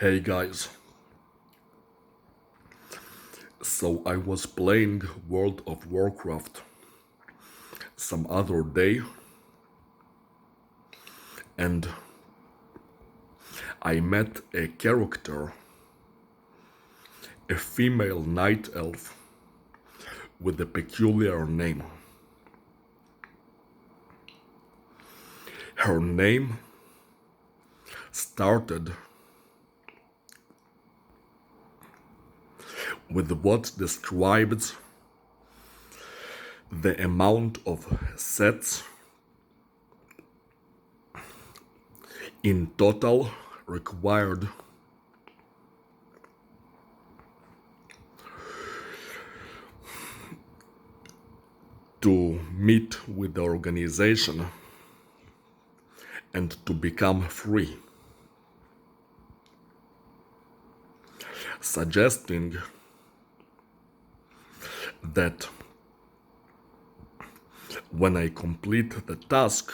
Hey guys, so I was playing World of Warcraft some other day and I met a character, a female night elf with a peculiar name. Her name started with what describes the amount of sets in total required to meet with the organization and to become free, suggesting that when I complete the task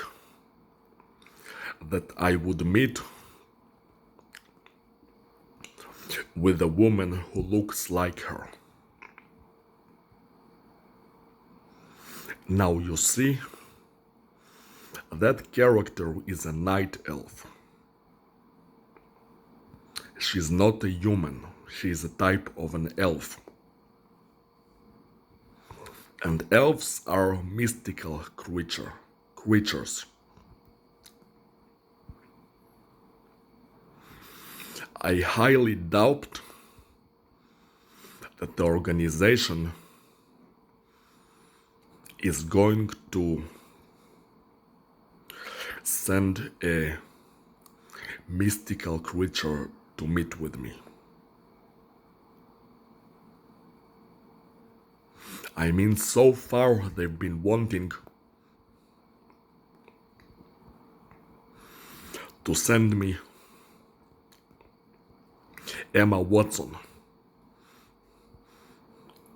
that I would meet with a woman who looks like her. Now you see, that character is a night elf. She's not a human, she is a type of an elf. And elves are mystical creatures. I highly doubt that the organization is going to send a mystical creature to meet with me. I mean, so far they've been wanting to send me Emma Watson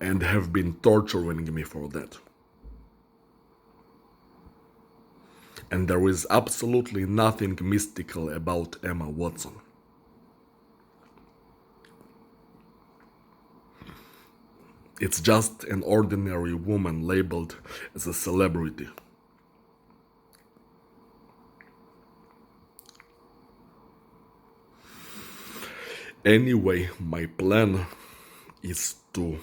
and have been torturing me for that. And there is absolutely nothing mystical about Emma Watson. It's just an ordinary woman labeled as a celebrity. Anyway, my plan is to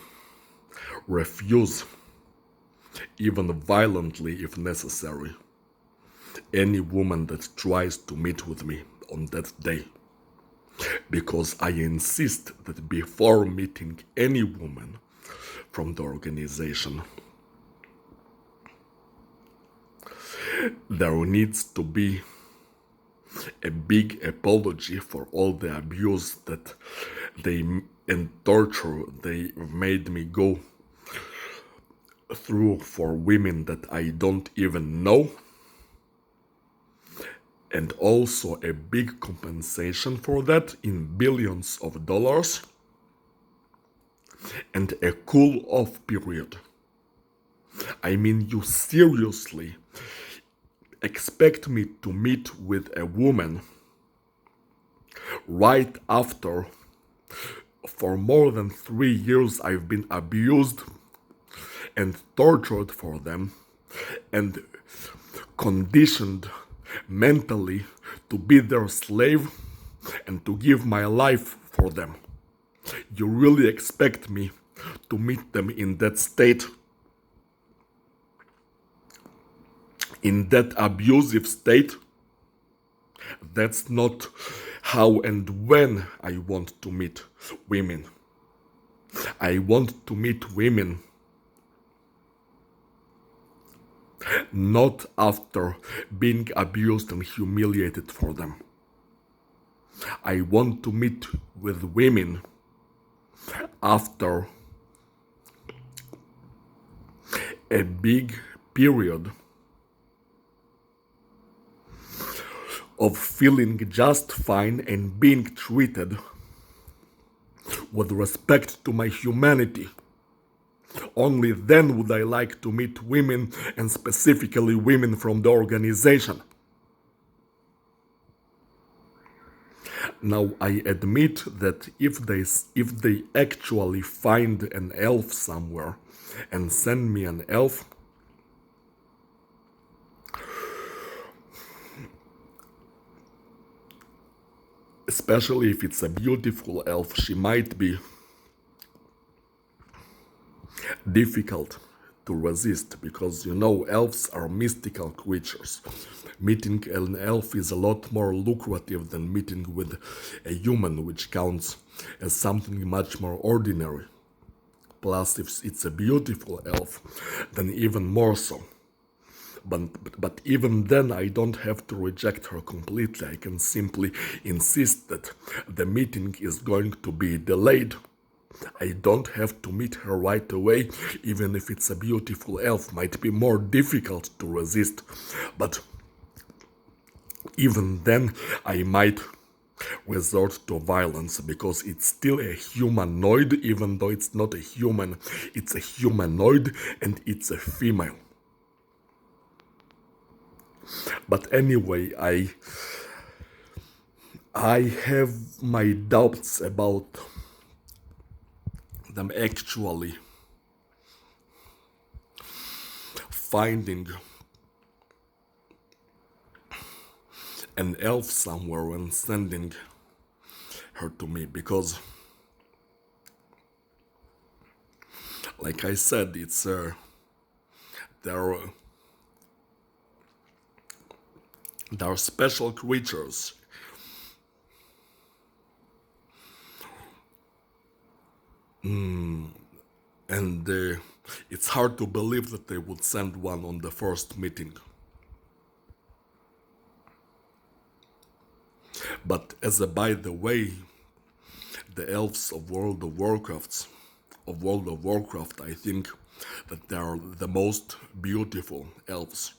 refuse, even violently if necessary, any woman that tries to meet with me on that day. Because I insist that before meeting any woman from the organization, there needs to be a big apology for all the abuse that they and torture they made me go through for women that I don't even know, and also a big compensation for that in billions of dollars, and a cool-off period. I mean, you seriously expect me to meet with a woman right after, for more than 3 years, I've been abused and tortured for them and conditioned mentally to be their slave and to give my life for them? You really expect me to meet them in that state? In that abusive state? That's not how and when I want to meet women. I want to meet women not after being abused and humiliated for them. I want to meet with women after a big period of feeling just fine and being treated with respect to my humanity. Only then would I like to meet women, and specifically women from the organization. Now I admit that if they actually find an elf somewhere and send me an elf, especially if it's a beautiful elf, she might be difficult to resist because you know elves are mystical creatures. Meeting an elf is a lot more lucrative than meeting with a human, which counts as something much more ordinary. Plus, if it's a beautiful elf, then even more so. But even then, I don't have to reject her completely. I can simply insist that the meeting is going to be delayed. I don't have to meet her right away, even if it's a beautiful elf. Might be more difficult to resist. But even then, I might resort to violence because it's still a humanoid, even though it's not a human. It's a humanoid and it's a female. But anyway, I have my doubts about them actually finding an elf somewhere and sending her to me because, like I said, it's there are special creatures. And it's hard to believe that they would send one on the first meeting. But as a by the way, the elves of World of Warcraft, I think that they are the most beautiful elves.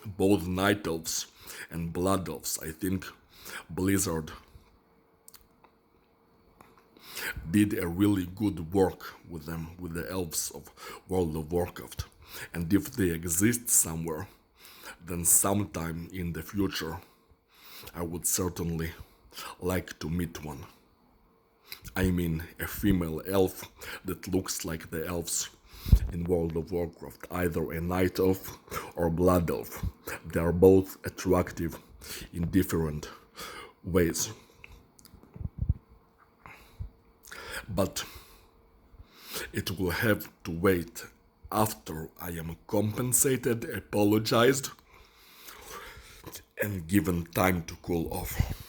Both night elves and blood elves. I think Blizzard did a really good work with them, with the elves of World of Warcraft. And if they exist somewhere, then sometime in the future, I would certainly like to meet one. I mean, a female elf that looks like the elves in World of Warcraft, either a night elf or blood elf. They are both attractive in different ways. But it will have to wait after I am compensated, apologized, and given time to cool off.